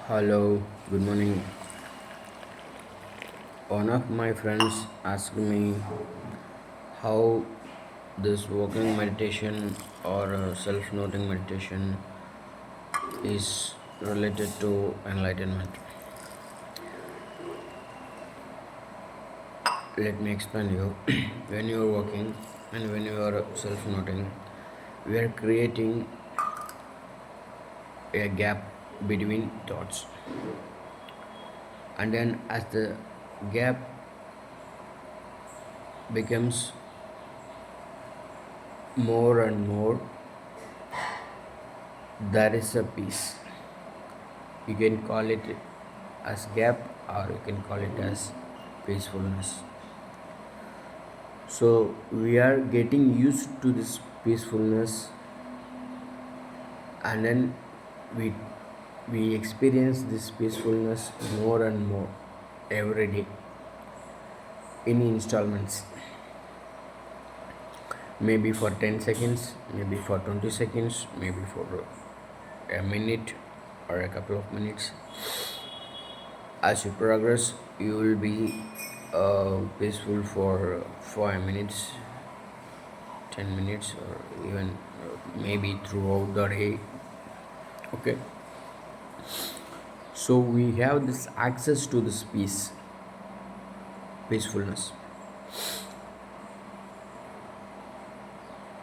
Hello, good morning. One of my friends asked me how this walking meditation or self noting meditation is related to enlightenment. Let me explain you. When you are walking and when you are self noting, we are creating a gap between thoughts. And then, as the gap becomes more and more, there is a peace. You can call it as gap or you can call it as peacefulness. So we are getting used to this peacefulness, and then we we experience this peacefulness more and more every day in installments, maybe for 10 seconds, maybe for 20 seconds, maybe for a minute or a couple of minutes. As you progress, you will be peaceful for 5 minutes, 10 minutes, or even maybe throughout the day. Okay, so we have this access to this peacefulness.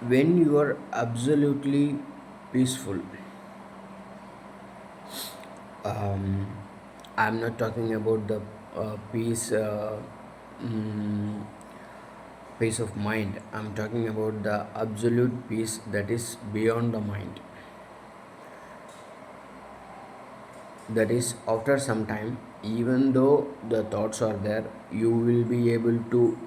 When you are absolutely peaceful, um, I'm not talking about the peace mm, peace of mind. I'm talking about the absolute peace that is beyond the mind. That is, after some time, even though the thoughts are there, you will be able to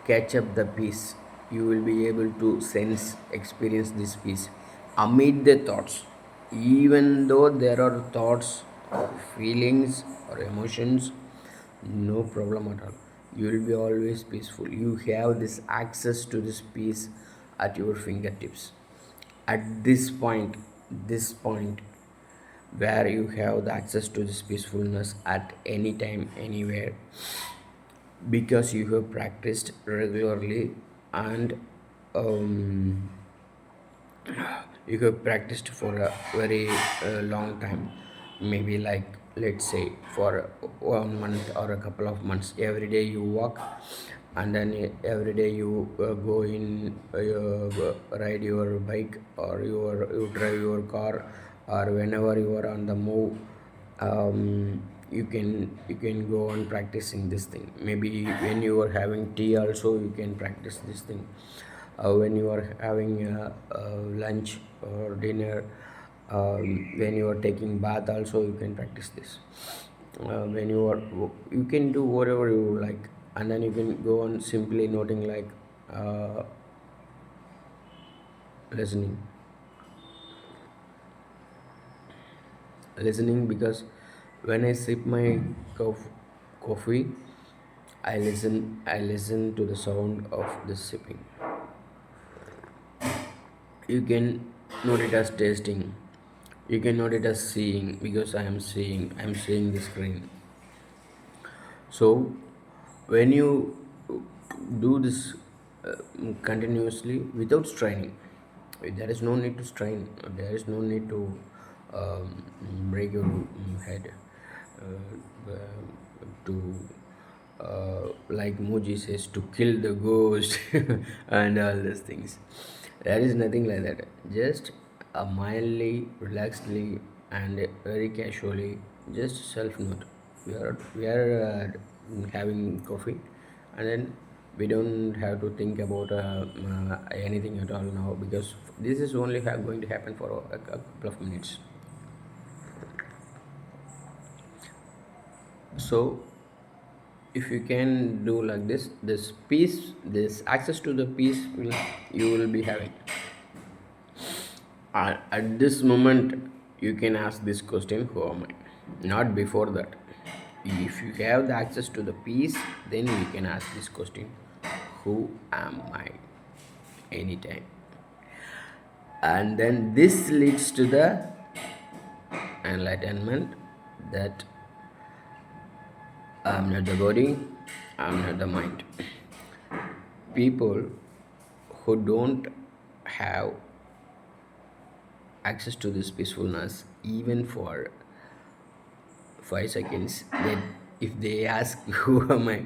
catch up the peace. You will be able to sense, experience this peace amid the thoughts. Even though there are thoughts or feelings or emotions, no problem at all. You will be always peaceful. You have this access to this peace at your fingertips. At this point where you have the access to this peacefulness at any time, anywhere, because you have practiced regularly, and um, you have practiced for a very long time, maybe like, let's say, for 1 month or a couple of months. Every day you walk, and then every day you go in, ride your bike, or you drive your car, or whenever you are on the move, you can go on practicing this thing. Maybe when you are having tea also, you can practice this thing. When you are having lunch or dinner, when you are taking bath also, you can practice this. When you can do whatever you like, and then you can go on simply noting, like uh, listening, because when I sip my coffee, I listen to the sound of the sipping. You can note it as tasting, you can note it as seeing, because I'm seeing the screen. So when you do this continuously without straining, there is no need to strain, there is no need to break your head, to like Muji says, to kill the ghost and all these things. There is nothing like that. Just mildly, relaxedly, and very casually, just self note. We are having coffee, and then we don't have to think about anything at all now, because this is only going to happen for a couple of minutes. So if you can do like this peace, this access to the peace, you will be having. At this moment, you can ask this question, who am I? Not before that. If you have the access to the peace, then you can ask this question, who am I? Anytime. And then this leads to the enlightenment, that I'm not the body, I'm not the mind. People who don't have access to this peacefulness even for 5 seconds, that if they ask who am I,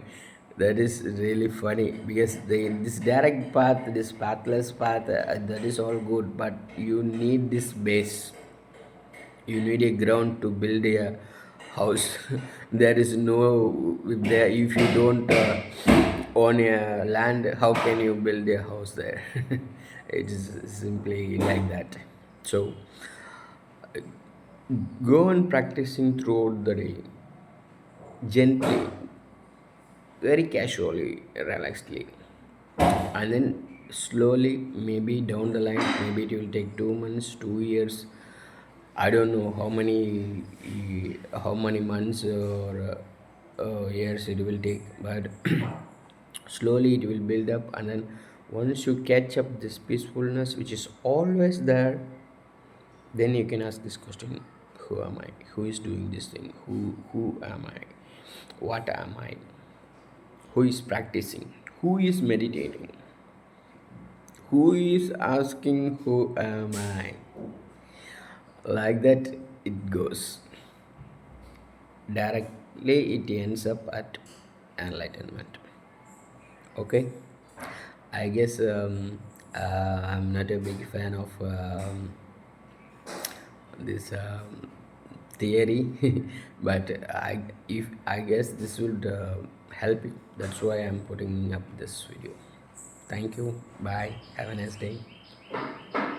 that is really funny, because this direct path, this pathless path, that is all good, but you need this base. You need a ground to build a house. There is no, if you don't own a land, how can you build a house there? It is simply like that. So go on practicing throughout the day, gently, very casually, relaxedly, and then slowly, maybe down the line, maybe it will take 2 months, 2 years, I don't know how many months or years it will take, but slowly it will build up, and then once you catch up this peacefulness which is always there, then you can ask this question: who am I? Who is doing this thing? Who am I? What am I? Who is practicing? Who is meditating? Who is asking who am I? Like that it goes. Directly it ends up at enlightenment. Okay, I guess I'm not a big fan of this theory, but I guess this would help you. That's why I'm putting up this video. Thank you. Bye. Have a nice day.